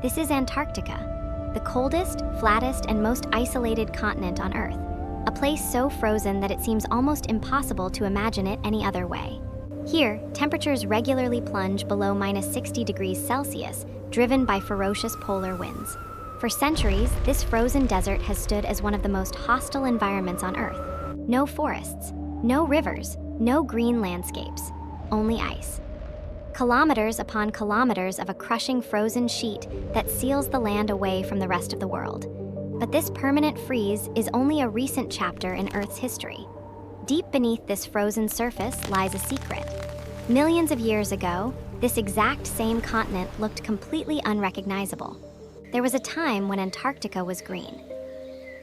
This is Antarctica, the coldest, flattest, and most isolated continent on Earth. A place so frozen that it seems almost impossible to imagine it any other way. Here, temperatures regularly plunge below -60 degrees Celsius, driven by ferocious polar winds. For centuries, this frozen desert has stood as one of the most hostile environments on Earth. No forests, no rivers, no green landscapes, only ice. Kilometers upon kilometers of a crushing frozen sheet that seals the land away from the rest of the world. But this permanent freeze is only a recent chapter in Earth's history. Deep beneath this frozen surface lies a secret. Millions of years ago, this exact same continent looked completely unrecognizable. There was a time when Antarctica was green.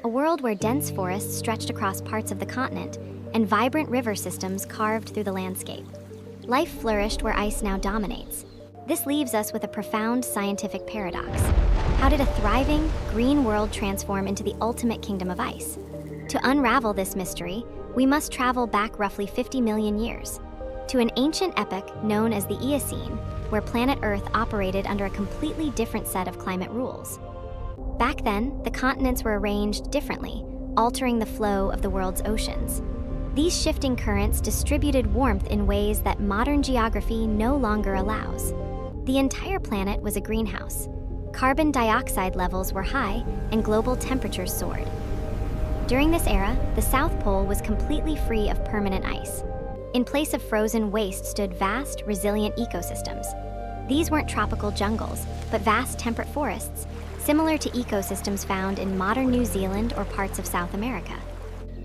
A world where dense forests stretched across parts of the continent and vibrant river systems carved through the landscape. Life flourished where ice now dominates. This leaves us with a profound scientific paradox. How did a thriving, green world transform into the ultimate kingdom of ice? To unravel this mystery, we must travel back roughly 50 million years, to an ancient epoch known as the Eocene, where planet Earth operated under a completely different set of climate rules. Back then, the continents were arranged differently, altering the flow of the world's oceans. These shifting currents distributed warmth in ways that modern geography no longer allows. The entire planet was a greenhouse. Carbon dioxide levels were high, and global temperatures soared. During this era, the South Pole was completely free of permanent ice. In place of frozen waste stood vast, resilient ecosystems. These weren't tropical jungles, but vast temperate forests, similar to ecosystems found in modern New Zealand or parts of South America.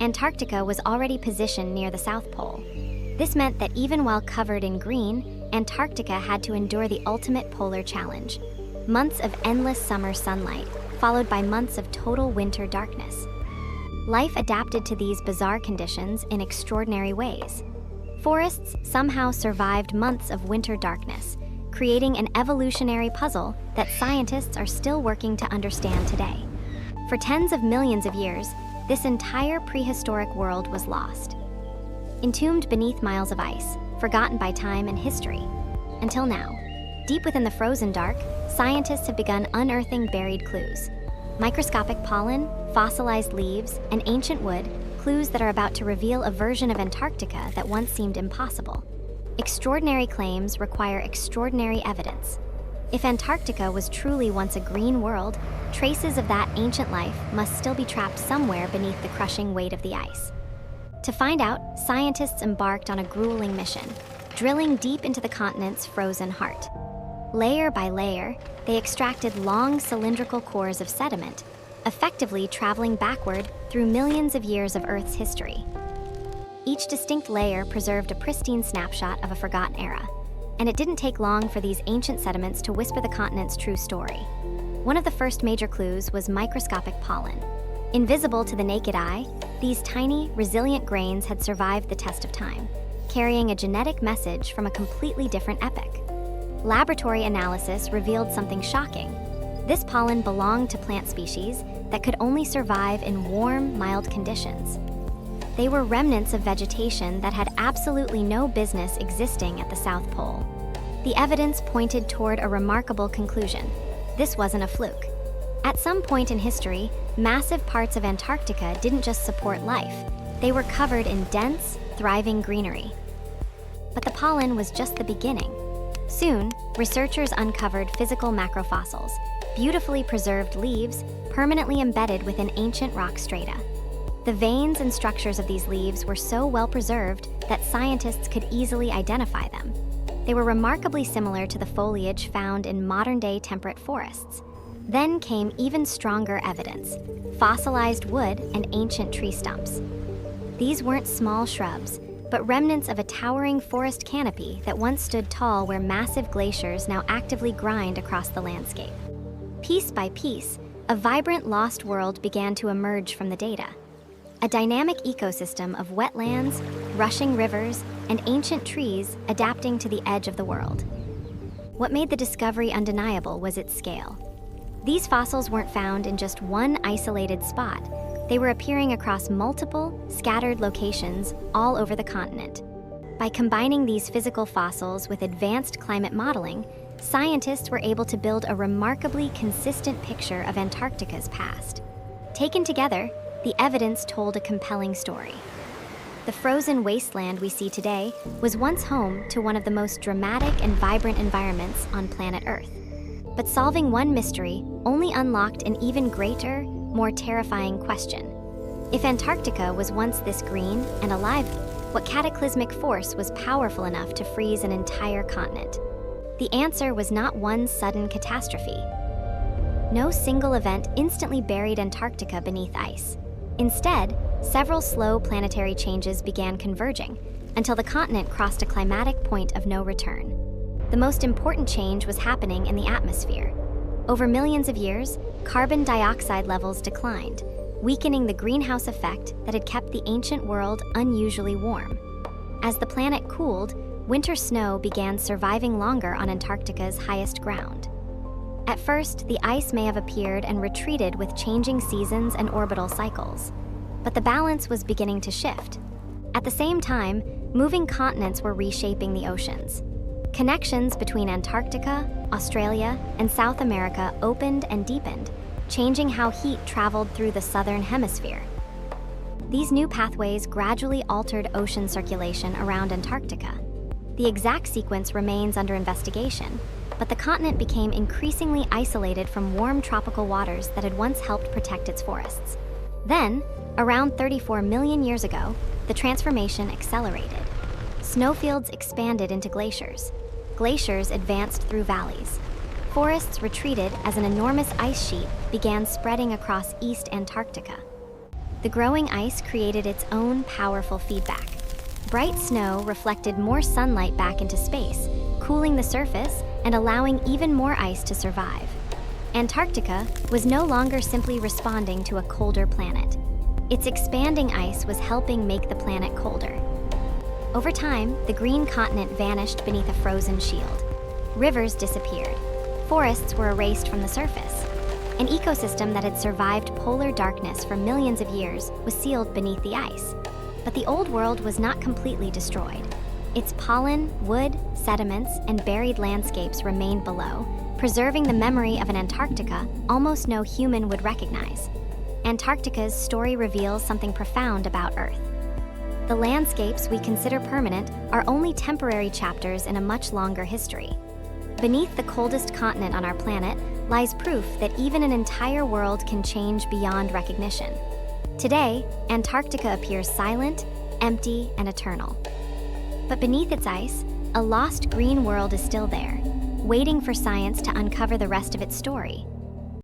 Antarctica was already positioned near the South Pole. This meant that even while covered in green, Antarctica had to endure the ultimate polar challenge. Months of endless summer sunlight, followed by months of total winter darkness. Life adapted to these bizarre conditions in extraordinary ways. Forests somehow survived months of winter darkness, creating an evolutionary puzzle that scientists are still working to understand today. For tens of millions of years, this entire prehistoric world was lost. Entombed beneath miles of ice, forgotten by time and history. Until now, deep within the frozen dark, scientists have begun unearthing buried clues. Microscopic pollen, fossilized leaves, and ancient wood, clues that are about to reveal a version of Antarctica that once seemed impossible. Extraordinary claims require extraordinary evidence. If Antarctica was truly once a green world, traces of that ancient life must still be trapped somewhere beneath the crushing weight of the ice. To find out, scientists embarked on a grueling mission, drilling deep into the continent's frozen heart. Layer by layer, they extracted long cylindrical cores of sediment, effectively traveling backward through millions of years of Earth's history. Each distinct layer preserved a pristine snapshot of a forgotten era, and it didn't take long for these ancient sediments to whisper the continent's true story. One of the first major clues was microscopic pollen. Invisible to the naked eye, these tiny, resilient grains had survived the test of time, carrying a genetic message from a completely different epoch. Laboratory analysis revealed something shocking. This pollen belonged to plant species that could only survive in warm, mild conditions. They were remnants of vegetation that had absolutely no business existing at the South Pole. The evidence pointed toward a remarkable conclusion. This wasn't a fluke. At some point in history, massive parts of Antarctica didn't just support life. They were covered in dense, thriving greenery. But the pollen was just the beginning. Soon, researchers uncovered physical macrofossils, beautifully preserved leaves permanently embedded within ancient rock strata. The veins and structures of these leaves were so well preserved that scientists could easily identify them. They were remarkably similar to the foliage found in modern-day temperate forests. Then came even stronger evidence: fossilized wood and ancient tree stumps. These weren't small shrubs, but remnants of a towering forest canopy that once stood tall where massive glaciers now actively grind across the landscape. Piece by piece, a vibrant lost world began to emerge from the data. A dynamic ecosystem of wetlands, rushing rivers, and ancient trees adapting to the edge of the world. What made the discovery undeniable was its scale. These fossils weren't found in just one isolated spot. They were appearing across multiple, scattered locations all over the continent. By combining these physical fossils with advanced climate modeling, scientists were able to build a remarkably consistent picture of Antarctica's past. Taken together, the evidence told a compelling story. The frozen wasteland we see today was once home to one of the most dramatic and vibrant environments on planet Earth. But solving one mystery only unlocked an even greater, more terrifying question. If Antarctica was once this green and alive, what cataclysmic force was powerful enough to freeze an entire continent? The answer was not one sudden catastrophe. No single event instantly buried Antarctica beneath ice. Instead, several slow planetary changes began converging until the continent crossed a climatic point of no return. The most important change was happening in the atmosphere. Over millions of years, carbon dioxide levels declined, weakening the greenhouse effect that had kept the ancient world unusually warm. As the planet cooled, winter snow began surviving longer on Antarctica's highest ground. At first, the ice may have appeared and retreated with changing seasons and orbital cycles. But the balance was beginning to shift. At the same time, moving continents were reshaping the oceans. Connections between Antarctica, Australia, and South America opened and deepened, changing how heat traveled through the southern hemisphere. These new pathways gradually altered ocean circulation around Antarctica. The exact sequence remains under investigation, but the continent became increasingly isolated from warm tropical waters that had once helped protect its forests. Then, around 34 million years ago, the transformation accelerated. Snowfields expanded into glaciers. Glaciers advanced through valleys. Forests retreated as an enormous ice sheet began spreading across East Antarctica. The growing ice created its own powerful feedback. Bright snow reflected more sunlight back into space, cooling the surface and allowing even more ice to survive. Antarctica was no longer simply responding to a colder planet. Its expanding ice was helping make the planet colder. Over time, the green continent vanished beneath a frozen shield. Rivers disappeared. Forests were erased from the surface. An ecosystem that had survived polar darkness for millions of years was sealed beneath the ice. But the old world was not completely destroyed. Its pollen, wood, sediments, and buried landscapes remained below, preserving the memory of an Antarctica almost no human would recognize. Antarctica's story reveals something profound about Earth. The landscapes we consider permanent are only temporary chapters in a much longer history. Beneath the coldest continent on our planet lies proof that even an entire world can change beyond recognition. Today, Antarctica appears silent, empty, and eternal. But beneath its ice, a lost green world is still there, waiting for science to uncover the rest of its story.